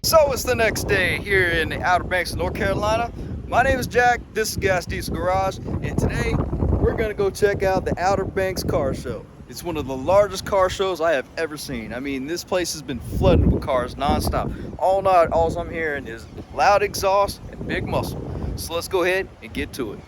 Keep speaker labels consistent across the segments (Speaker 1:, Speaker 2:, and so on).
Speaker 1: So it's the next day here in the Outer Banks of North Carolina. My name is Jack, this is Gas Diesel Garage, and today we're gonna go check out the Outer Banks car show. It's one of the largest car shows I have ever seen. I mean, this place has been flooded with cars nonstop. All night, all I'm hearing is loud exhaust and big muscle. So let's go ahead and get to it.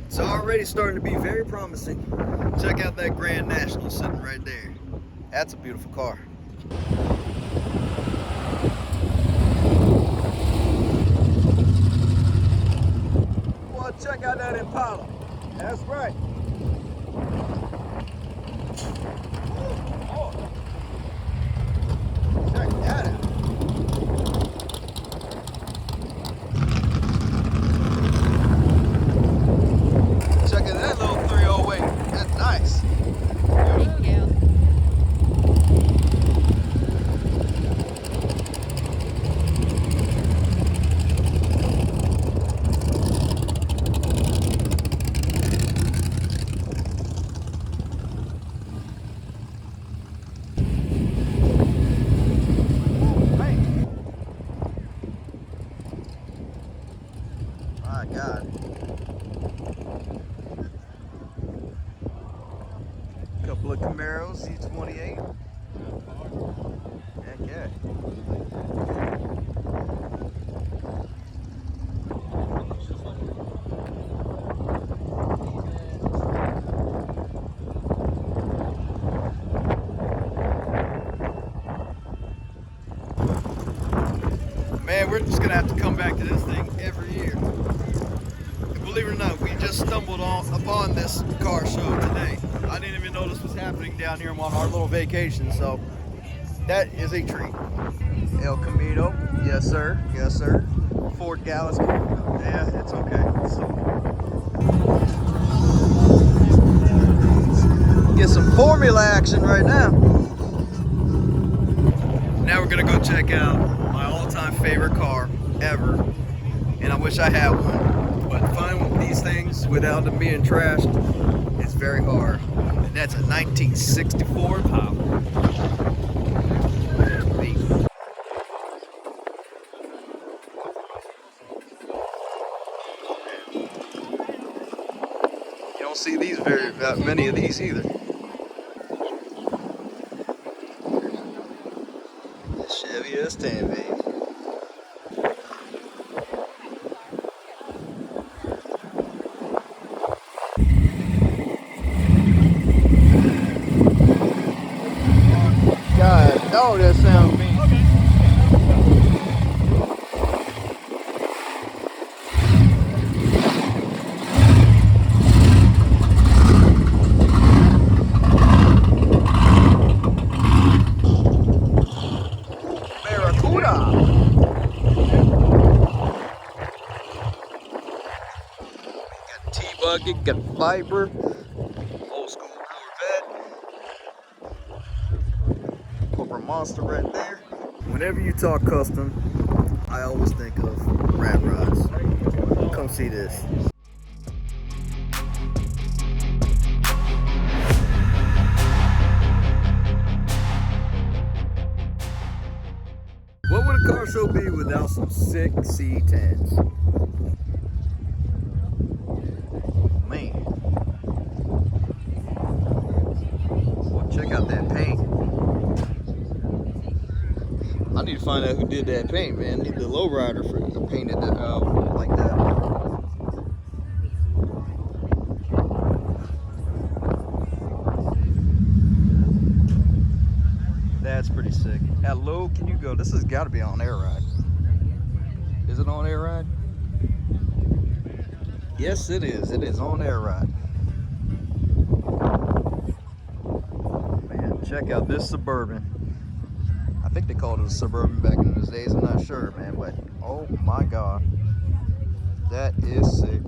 Speaker 1: It's already starting to be very promising. Check out that Grand National sitting right there. That's a beautiful car. Well, check out that Impala. That's right. Oh, check that out. Check out that little 308. That's nice.
Speaker 2: Thank you.
Speaker 1: My God. Couple of Camaros, C28. Heck yeah. Man, we're just gonna have to come back to this thing every year. And believe it or not, we just stumbled upon this car show today. I didn't even know this was happening down here on our little vacation, so that is a treat. El Camino. Yes, sir. Yes, sir. Ford Galaxy. Yeah, it's okay. It's okay. Get some Formula action right now. Now we're gonna go check out my all-time favorite car ever, and I wish I had one. But finding these things without them being trashed is very hard. And that's a 1964 Power. You don't see these that many of these either. Chevy S10, baby. God, oh, that sounds mean. T-Bucket, got Viper, old school Corvette, Corporate Monster right there. Whenever you talk custom, I always think of rat rods. Come see this. What would a car show be without some sick C10s? Man. Well, check out that paint. I need to find out who did that paint, man. I need the lowrider for painted that like that. That's pretty sick. How low can you go? This has got to be on air ride. Is it on air ride? Yes, it is. It is on air ride. Man, check out this Suburban. I think they called it a Suburban back in those days. I'm not sure, man, but oh my God, that is sick.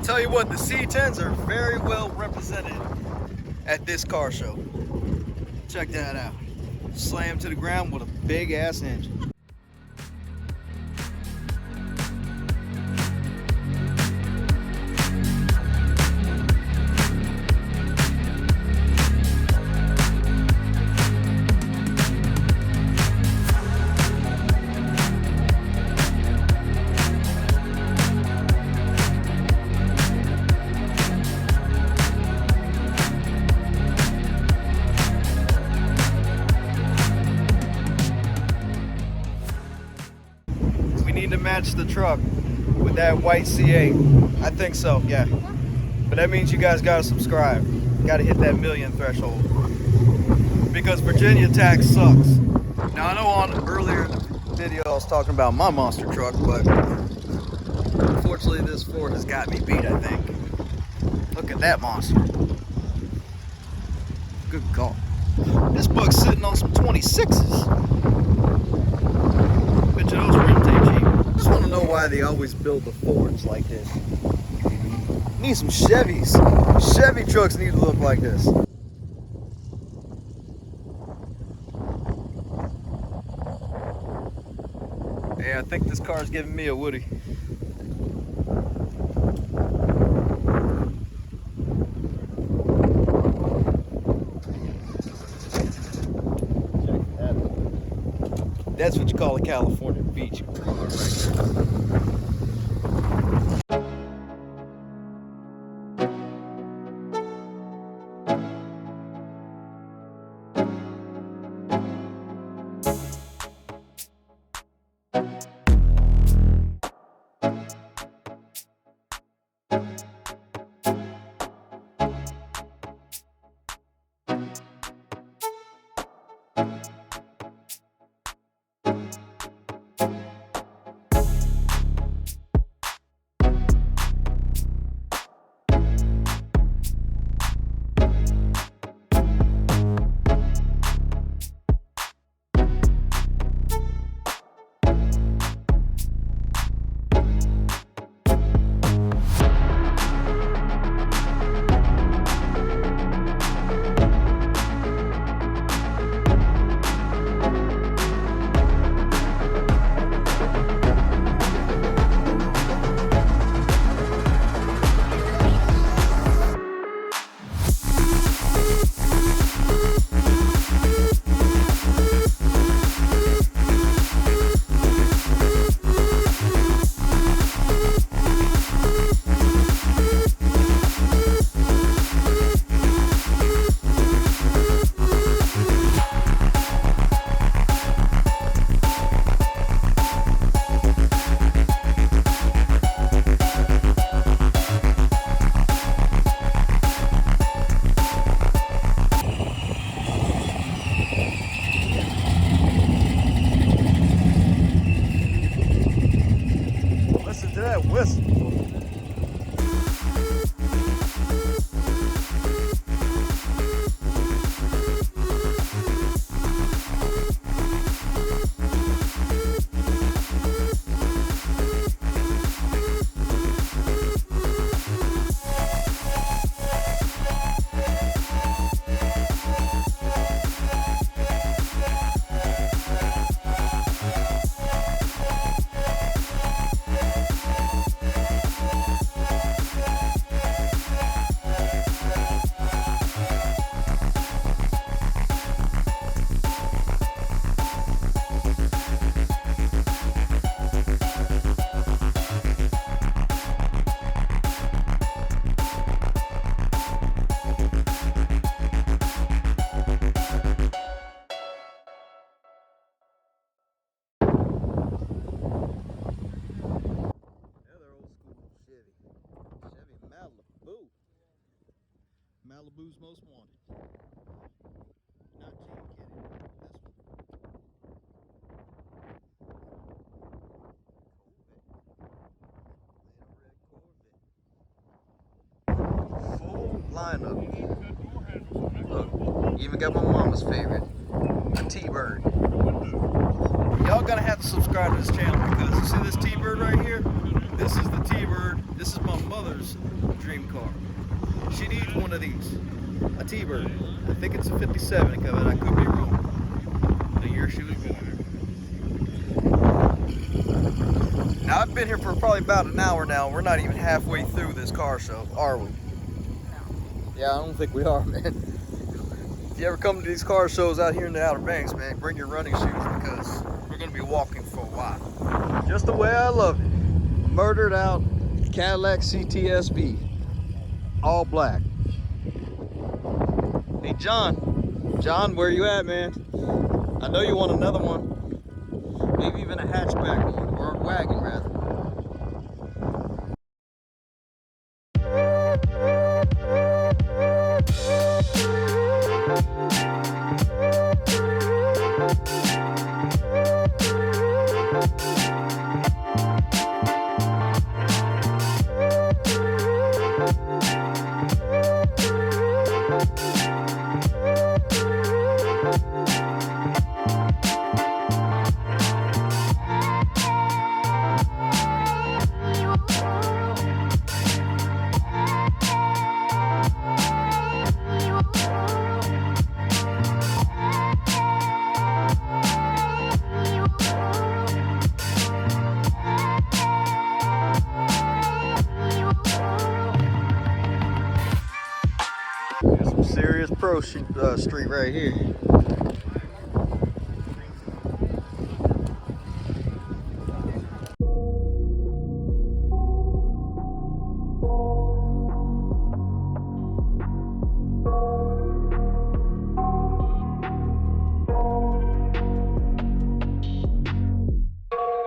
Speaker 1: tell you what, the C10s are very well represented at this car show. Check that out. Slam to the ground with a big ass engine. We need to match the truck with that white C8. I think so, yeah. But that means you guys gotta subscribe. Gotta hit that million threshold. Because Virginia tax sucks. Now I know on an earlier video I was talking about my monster truck, but unfortunately this Ford has got me beat, I think. Look at that monster. Good God. This bug's sitting on some 26s. Bet you those rims ain't cheap. Just want to know why they always build the Fords like this. Need some Chevys. Chevy trucks need to look like this. Yeah, I think this car's giving me a Woody. That's what you call a California beach car right there. Whistle. Malibu's most wanted. Not Gene Kitty. This one. Full lineup. Look, even got my mama's favorite, a T-Bird. Y'all gotta have to subscribe to this channel because you see this T-Bird right here? This is the T-Bird. This is my mother's dream car. She needs one of these. A T-Bird. I think it's a 57, but I could be wrong. The year she was born. Now I've been here for probably about an hour now. We're not even halfway through this car show, are we? Yeah, I don't think we are, man. If you ever come to these car shows out here in the Outer Banks, man, bring your running shoes because we're gonna be walking for a while. Just the way I love it. Murdered out Cadillac CTSV, all black. Hey John, where you at, man? I know you want another one, maybe even a hatchback one, or a wagon rather. Some serious pro street right here.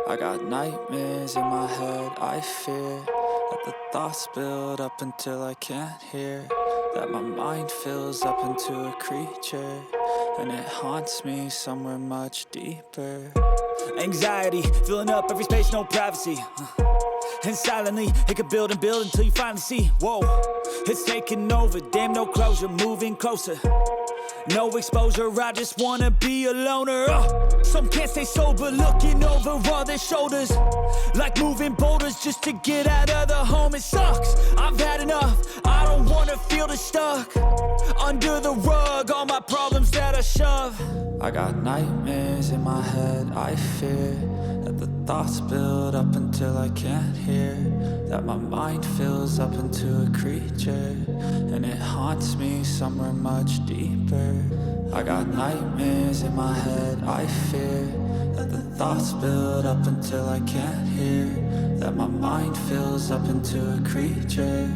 Speaker 3: I got nightmares in my head, I fear that the thoughts build up until I can't hear, that my mind fills up into a creature, and it haunts me somewhere much deeper. Anxiety, filling up every space, no privacy. And silently, it could build and build until you finally see, whoa, it's taking over, damn no closure, moving closer. No exposure, I just wanna be a loner. Some can't stay sober, looking over all their shoulders, like moving boulders just to get out of the home. It sucks, I've had enough, I don't wanna feel the stuck under the rug, all my problems that I shove. I got nightmares in my head, I fear that the thoughts build up until I can't hear, that my mind fills up into a creature, and it haunts me somewhere much deeper. I got nightmares in my head, I fear that the thoughts build up until I can't hear, that my mind fills up into a creature,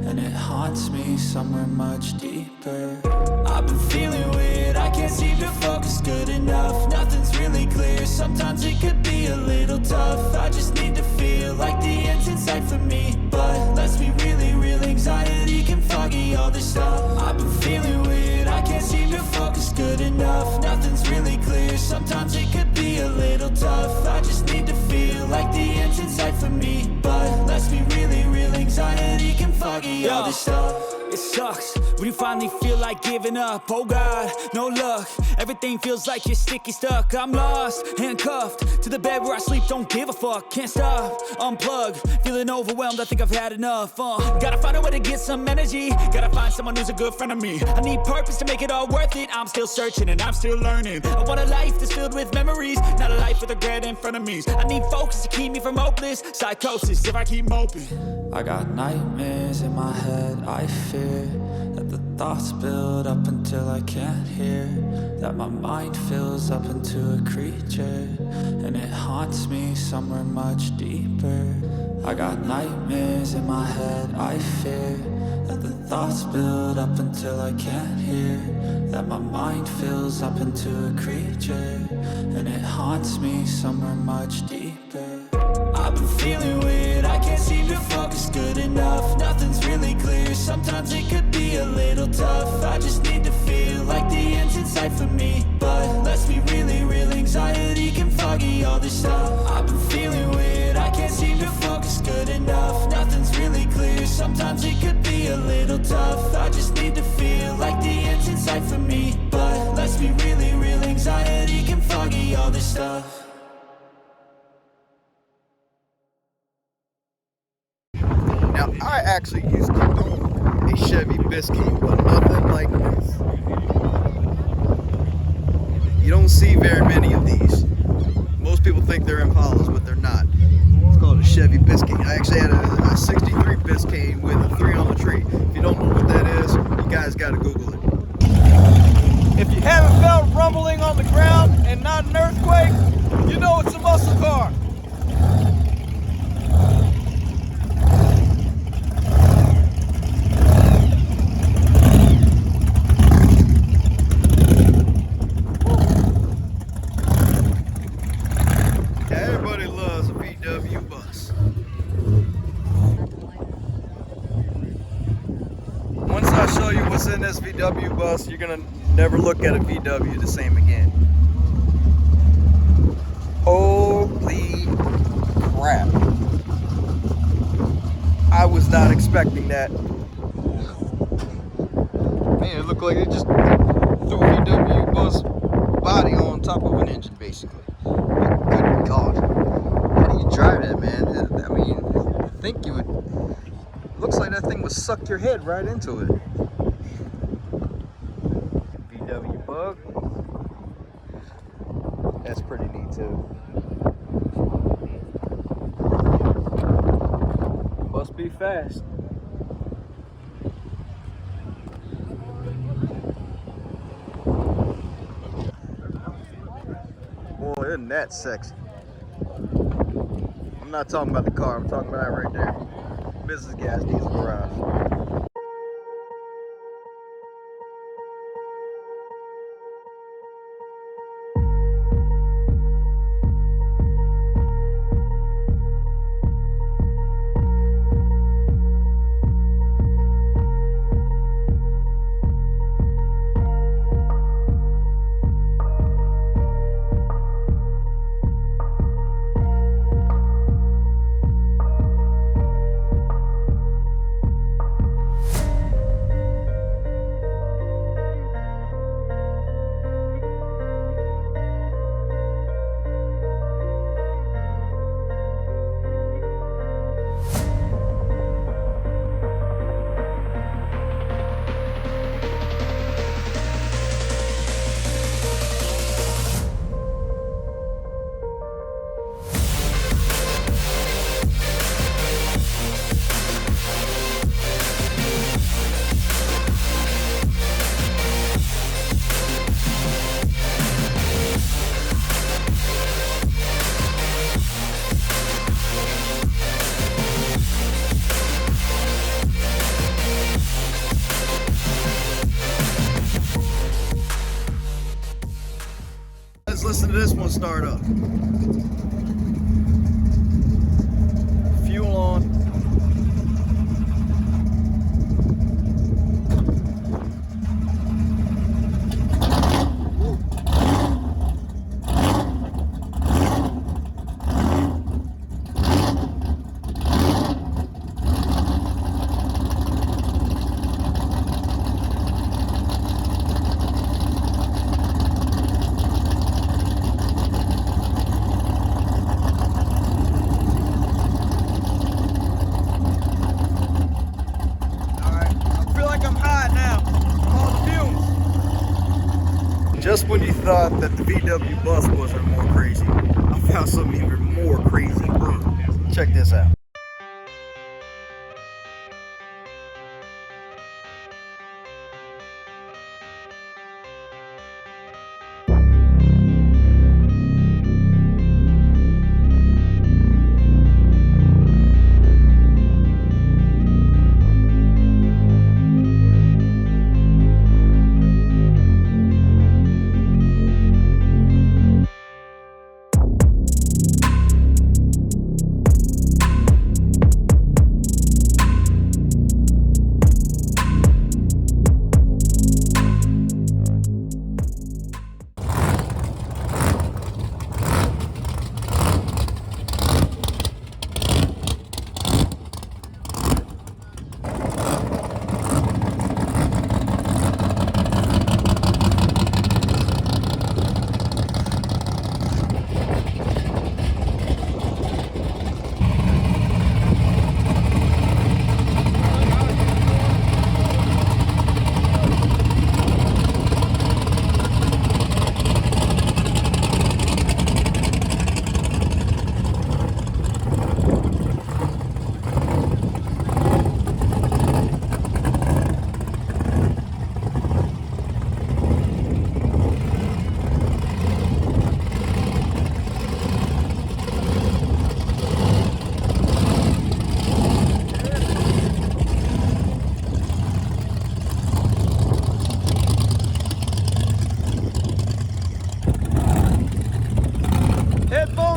Speaker 3: and it haunts me somewhere much deeper. I've been feeling weird, I can't seem to focus good enough, nothing's really clear, sometimes it could be a little tough. I just need to feel like the end's in sight for me, but let's be really real, anxiety can foggy all this stuff. I've been feeling weird, I can't seem to focus good enough, nothing's really clear, sometimes it could be a little tough. I just need to feel like the end's in sight for me, but let's be really real, anxiety can foggy all this stuff. It sucks when you finally feel like giving up. Oh God, no luck, everything feels like you're sticky stuck. I'm lost, handcuffed to the bed where I sleep, don't give a fuck. Can't stop, unplug, feeling overwhelmed, I think I've had enough. Gotta find a way to get some energy, gotta find someone who's a good friend of me. I need purpose to make it all worth it, I'm still searching and I'm still learning. I want a life that's filled with memories, not a life with regret and frenemies. I need focus to keep me from hopeless psychosis if I keep moping. I got nightmares in my head, I fear that the thoughts build up until I can't hear, that my mind fills up into a creature, and it haunts me somewhere much deeper. I got nightmares in my head, I fear that the thoughts build up until I can't hear, that my mind fills up into a creature, and it haunts me somewhere much deeper. I've been feeling weird, I can't seem to focus good enough, nothing's really clear, sometimes it could be a little tough. I just need to feel like the end's in sight for me, but let's be really real, anxiety can foggy all this stuff. I've been feeling weird, I can't seem to focus good enough, nothing's really clear, sometimes it could be a little tough. I just need to feel like the end's in sight for me, but let's be really real, anxiety can foggy all this stuff.
Speaker 1: Now, I actually used to own a Chevy Biscayne, but nothing like this. You don't see very many of these. Most people think they're Impalas, but they're not. It's called a Chevy Biscayne. I actually had a 63 Biscayne with a 3 on the tree. If you don't know what that is, you guys gotta Google it. If you haven't felt rumbling on the ground and not an earthquake, you know it's a muscle car. Everybody loves a VW bus. Once I show you what's in this VW bus, you're gonna never look at a VW the same again. Holy crap. I was not expecting that. Man, it looked like it just threw a VW bus body on top of an engine, basically. Good God. How do you drive that, man? I mean, I think you would. Looks like that thing would suck your head right into it. VW Bug. That's pretty neat too. Must be fast. Boy, isn't that sexy? I'm not talking about the car, I'm talking about that right there. Business Gas Diesel Garage. Let's listen to this one start up. Fuel on. Just when you thought that the VW bus wasn't more crazy, I found something even more crazy. Check this out.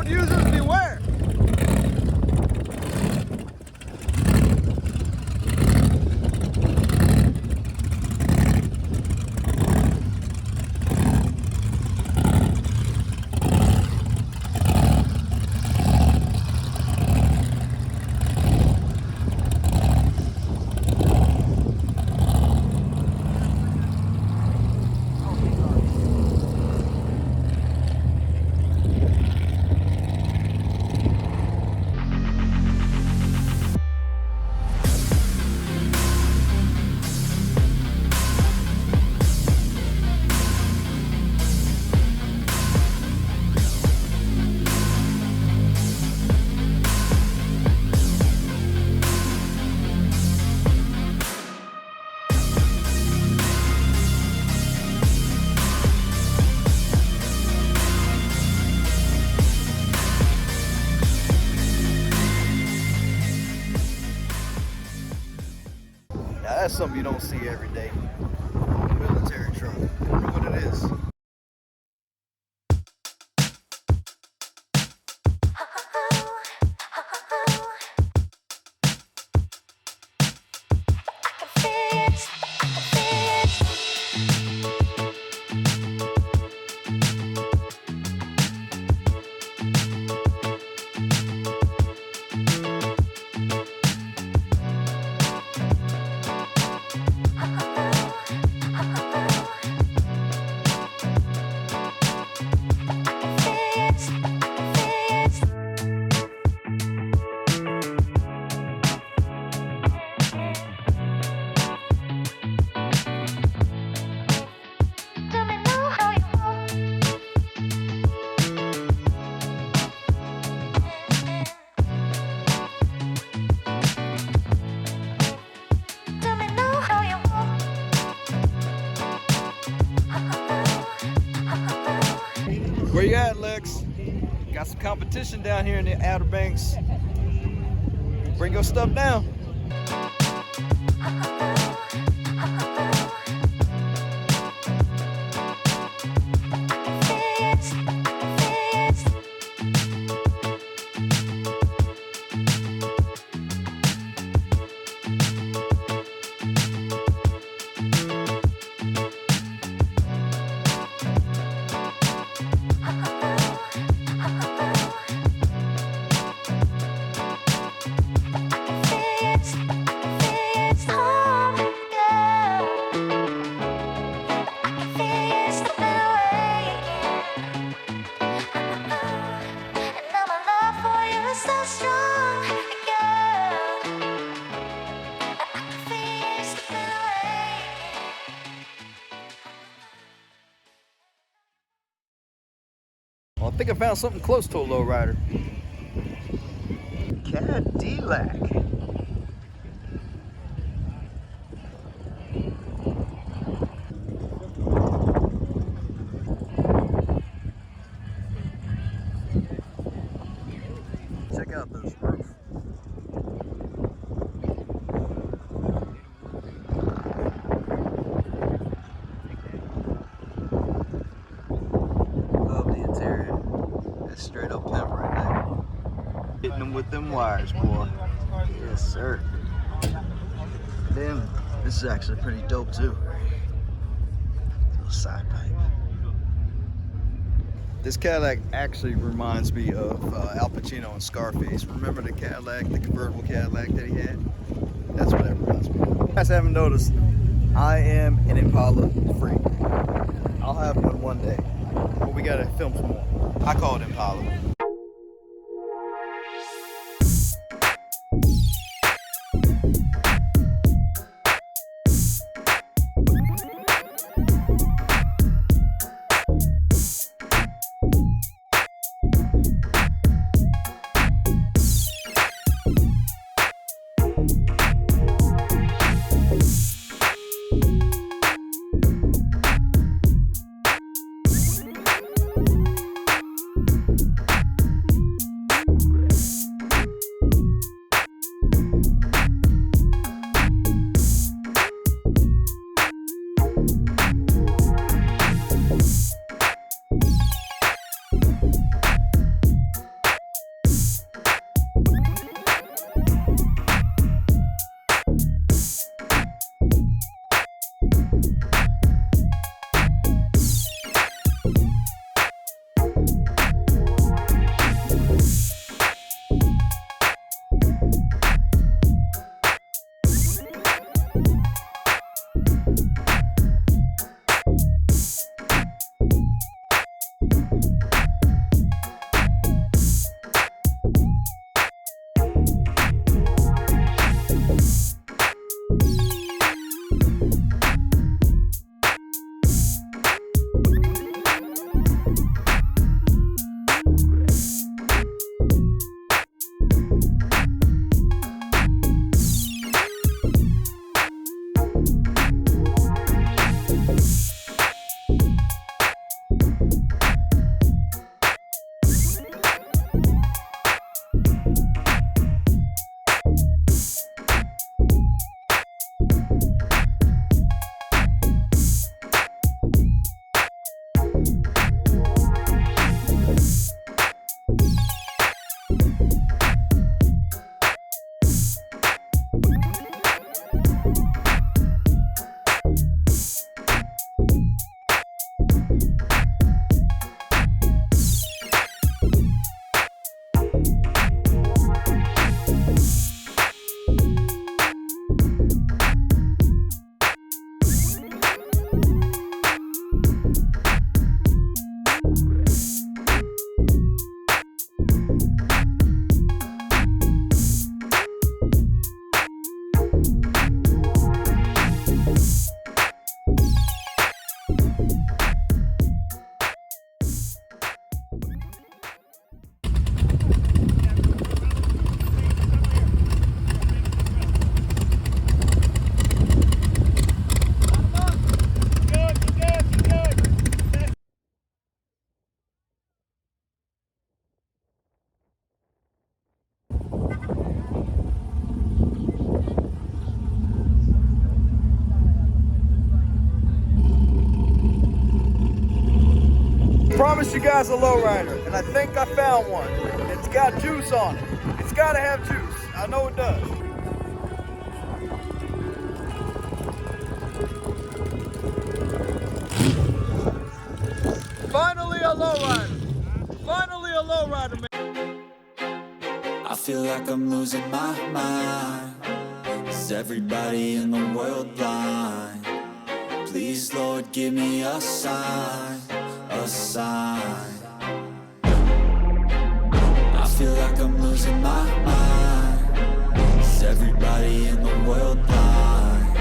Speaker 1: road users beware. Now that's something you don't see every day. Military truck. I don't know what it is. Where you at, Lex? Got some competition down here in the Outer Banks. Bring your stuff down. Well, I think I found something close to a lowrider. Cadillac. Check out this roof. Love the interior. That's straight up pimp right there. Hitting them with them wires, boy. Yes, sir. Then this is actually pretty dope too. Little side pipe. This Cadillac actually reminds me of Al Pacino and Scarface. Remember the Cadillac, the convertible Cadillac that he had? That's what that reminds me of. If you guys haven't noticed, I am an Impala freak. I'll have one day, but we gotta film some more. I call it Impala. introduce you guys a lowrider, and I think I found one. It's got juice on it. It's gotta have juice. I know it does. Finally a lowrider. Finally a lowrider, man.
Speaker 3: I feel like I'm losing my mind. Is everybody in the world blind? Please, Lord, give me a sign, a sign. I feel like I'm losing my mind. Is everybody in the world blind?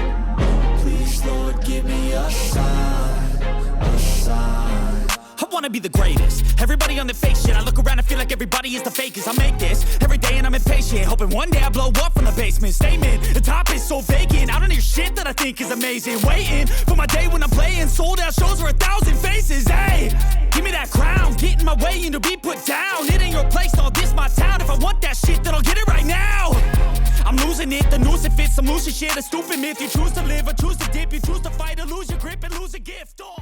Speaker 3: Please, Lord, give me a sign, a sign.
Speaker 4: I wanna be the greatest. Everybody on the fake shit. I look around and feel like everybody is the fakest. I make this every day and I'm impatient, hoping one day I blow up from the basement. Statement, the top is so vacant. I don't hear shit that I think is amazing. Waiting for my day when I'm playing sold out shows for 1,000 faces. Hey, give me that crown, get in my way and to be put down. It ain't your place, no, this my town. If I want that shit, then I'll get it right now. I'm losing it, the noose it fits. Some loose shit, a stupid myth. You choose to live or choose to dip. You choose to fight or lose your grip and lose a gift. Oh.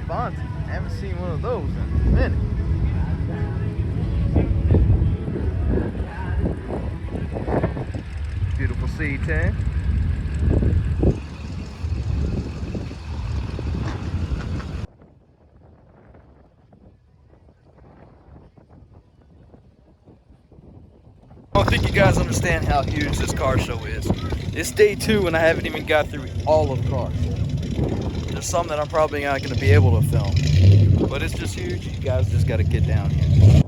Speaker 1: I haven't seen one of those in a minute. Beautiful C10. I don't think you guys understand how huge this car show is. It's day 2 and I haven't even got through all of Carshow. There's some that I'm probably not going to be able to film, but it's just huge. You guys just got to get down here.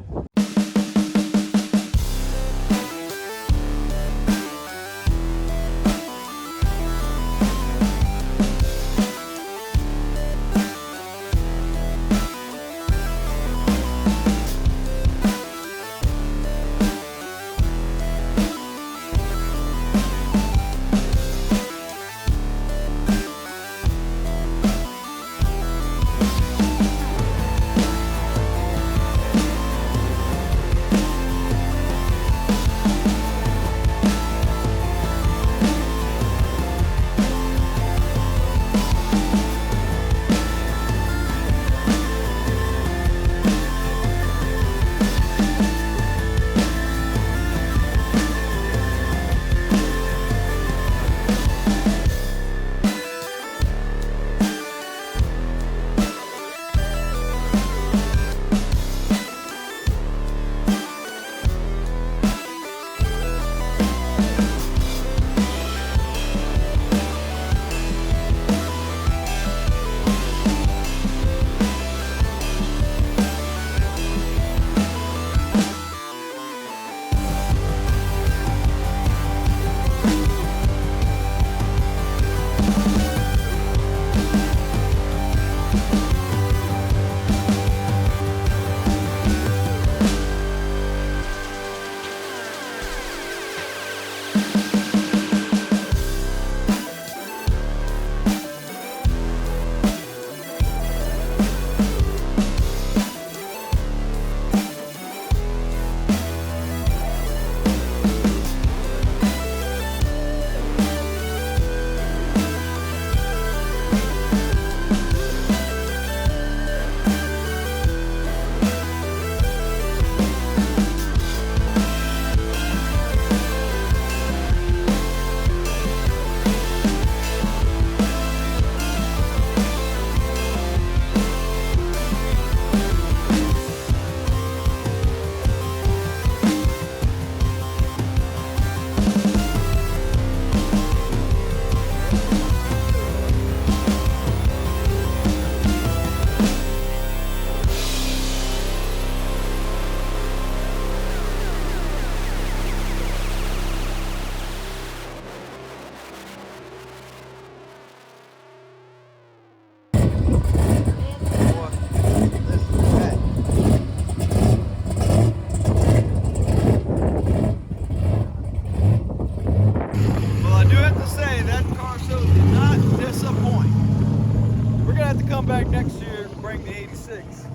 Speaker 1: back next year and bring the 86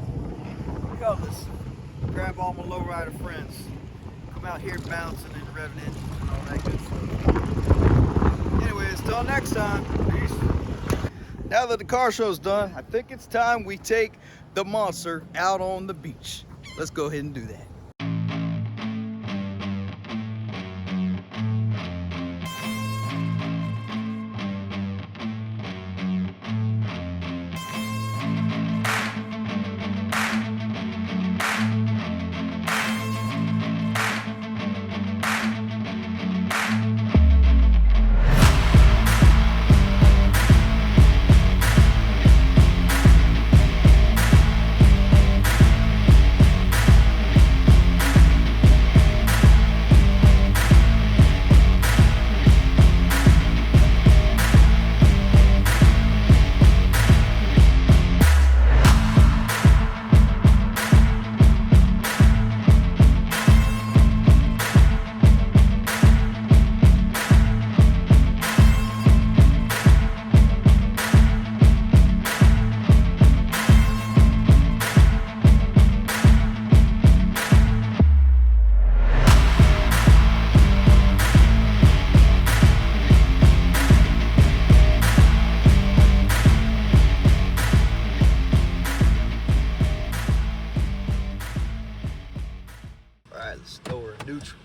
Speaker 1: covers. Grab all my lowrider friends. Come I'm out here bouncing and revving engines and all that good stuff. Anyways, till next time, peace. Now that the car show's done, I think it's time we take the monster out on the beach. Let's go ahead and do that. Alright, let's lower neutral.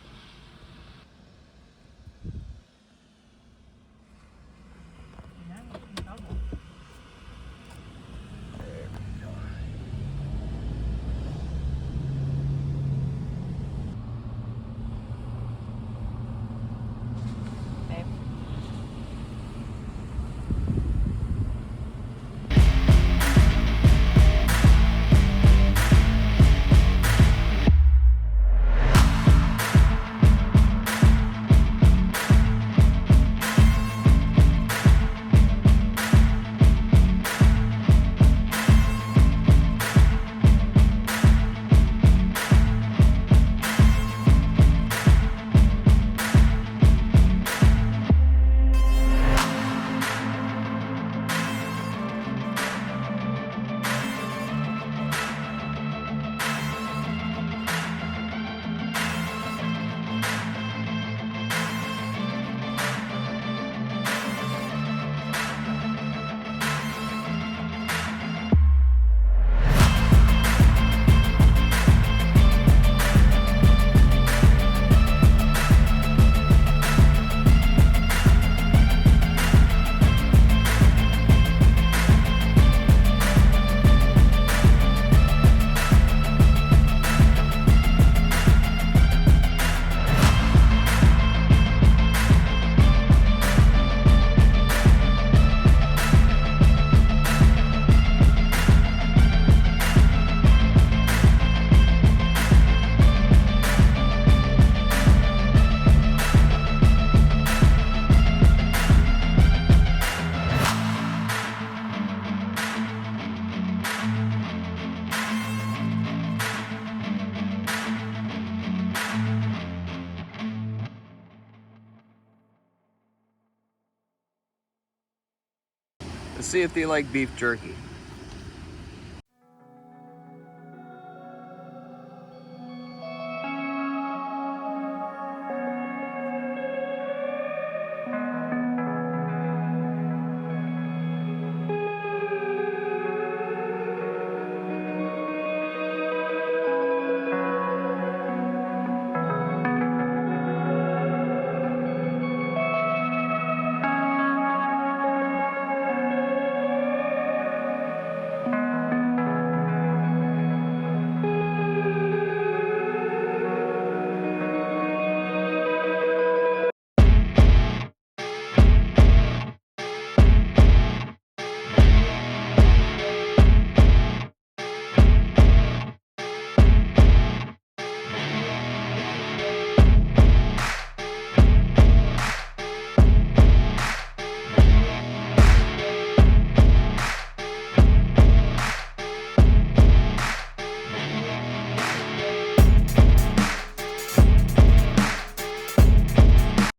Speaker 1: Let's see if they like beef jerky.